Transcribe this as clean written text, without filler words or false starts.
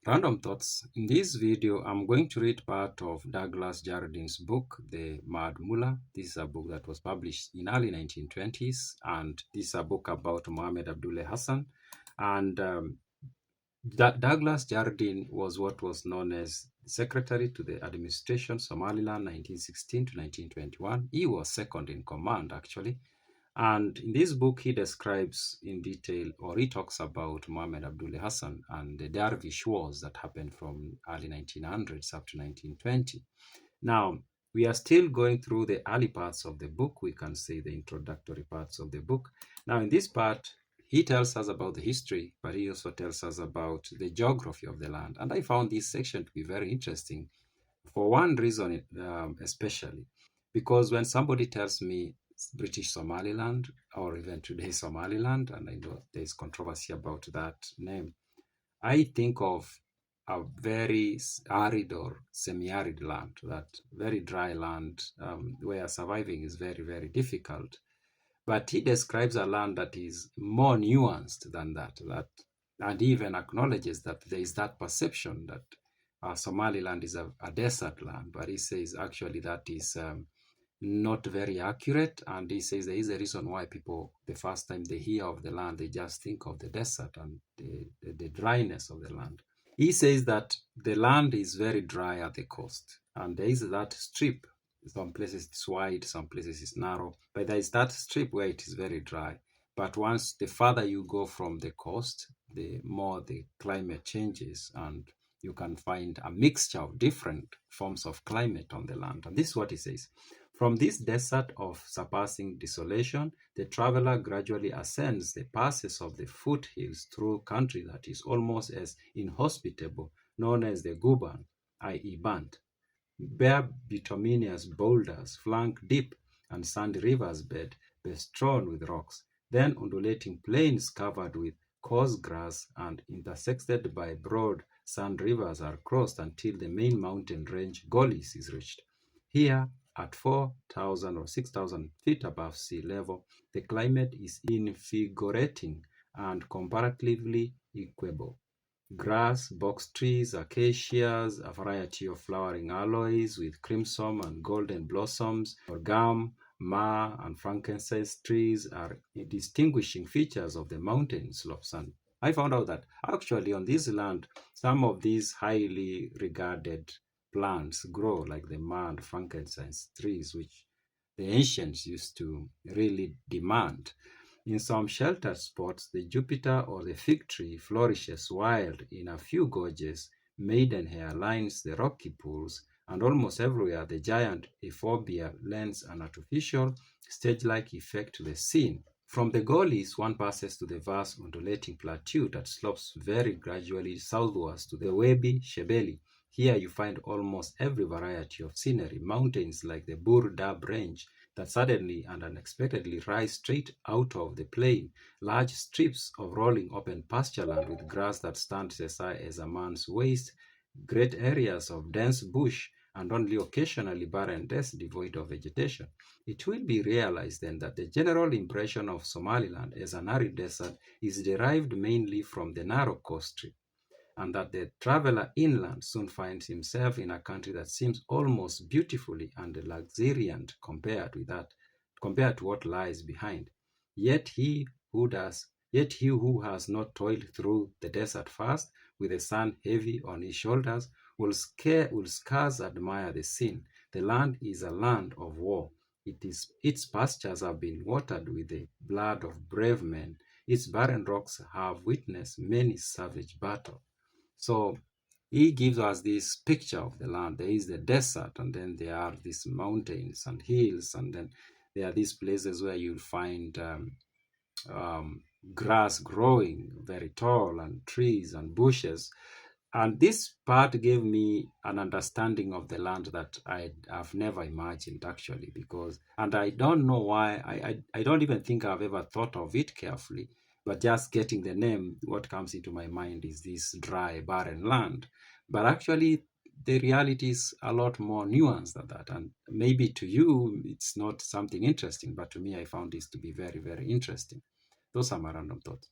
Random thoughts. In this video, I'm going to read part of Douglas Jardine's book, The Mad Mullah. This is a book that was published in early 1920s, and this is a book about Mohammed Abdullahi Hassan. And Douglas Jardine was what was known as Secretary to the Administration Somaliland 1916 to 1921. He was second in command, actually. And in this book, he describes in detail, or he talks about Mohammed Abdullahi Hassan and the dervish wars that happened from early 1900s up to 1920. Now, we are still going through the early parts of the book. We can say the introductory parts of the book. Now, in this part, he tells us about the history, but he also tells us about the geography of the land. And I found this section to be very interesting for one reason, especially, because when somebody tells me British Somaliland, or even today Somaliland, and I know there's controversy about that name, I think of a very arid or semi-arid land, that very dry land where surviving is very, very difficult. But he describes a land that is more nuanced than that, and even acknowledges that there is that perception that Somaliland is a desert land, but he says actually that is not very accurate. And he says there is a reason why people, the first time they hear of the land, they just think of the desert and the dryness of the land. He says that the land is very dry at the coast, and there is that strip. Some places it's wide, some places it's narrow, but there is that strip where it is very dry. But once the farther you go from the coast, the more the climate changes, and you can find a mixture of different forms of climate on the land. And this is what he says. From this desert of surpassing desolation, the traveler gradually ascends the passes of the foothills through country that is almost as inhospitable, known as the Guban, i.e. burnt. Bare bituminous boulders flank deep and sandy rivers bed bestrewn with rocks, then undulating plains covered with coarse grass and intersected by broad sand rivers are crossed until the main mountain range Golis is reached. Here, at 4,000 or 6,000 feet above sea level, the climate is invigorating and comparatively equable. Grass, box trees, acacias, a variety of flowering aloes with crimson and golden blossoms, gum, myrrh, and frankincense trees are distinguishing features of the mountain slopes. And I found out that actually on this land, some of these highly regarded plants grow, like the myrrh and frankincense trees, which the ancients used to really demand. In some sheltered spots, the Jupiter or the fig tree flourishes wild in a few gorges, maidenhair lines the rocky pools, and almost everywhere the giant euphorbia lends an artificial, stage-like effect to the scene. From the Golis, one passes to the vast undulating plateau that slopes very gradually southwards to the Webi Shebeli. Here you find almost every variety of scenery, mountains like the Bur Dab Range that suddenly and unexpectedly rise straight out of the plain, large strips of rolling open pasture land with grass that stands as high as a man's waist, great areas of dense bush, and only occasionally barren deserts devoid of vegetation. It will be realized then that the general impression of Somaliland as an arid desert is derived mainly from the narrow coast strip, and that the traveler inland soon finds himself in a country that seems almost beautifully and luxuriant compared to what lies behind. Yet he who has not toiled through the desert fast, with the sun heavy on his shoulders, will scarce admire the scene. The land is a land of war. Its pastures have been watered with the blood of brave men. Its barren rocks have witnessed many savage battles. So he gives us this picture of the land. There is the desert, and then there are these mountains and hills, and then there are these places where you'll find grass growing very tall, and trees and bushes. And this part gave me an understanding of the land that I've never imagined, actually, and I don't know why, I don't even think I've ever thought of it carefully, but just getting the name, what comes into my mind is this dry, barren land. But actually, the reality is a lot more nuanced than that. And maybe to you, it's not something interesting, but to me, I found this to be very, very interesting. Those are my random thoughts.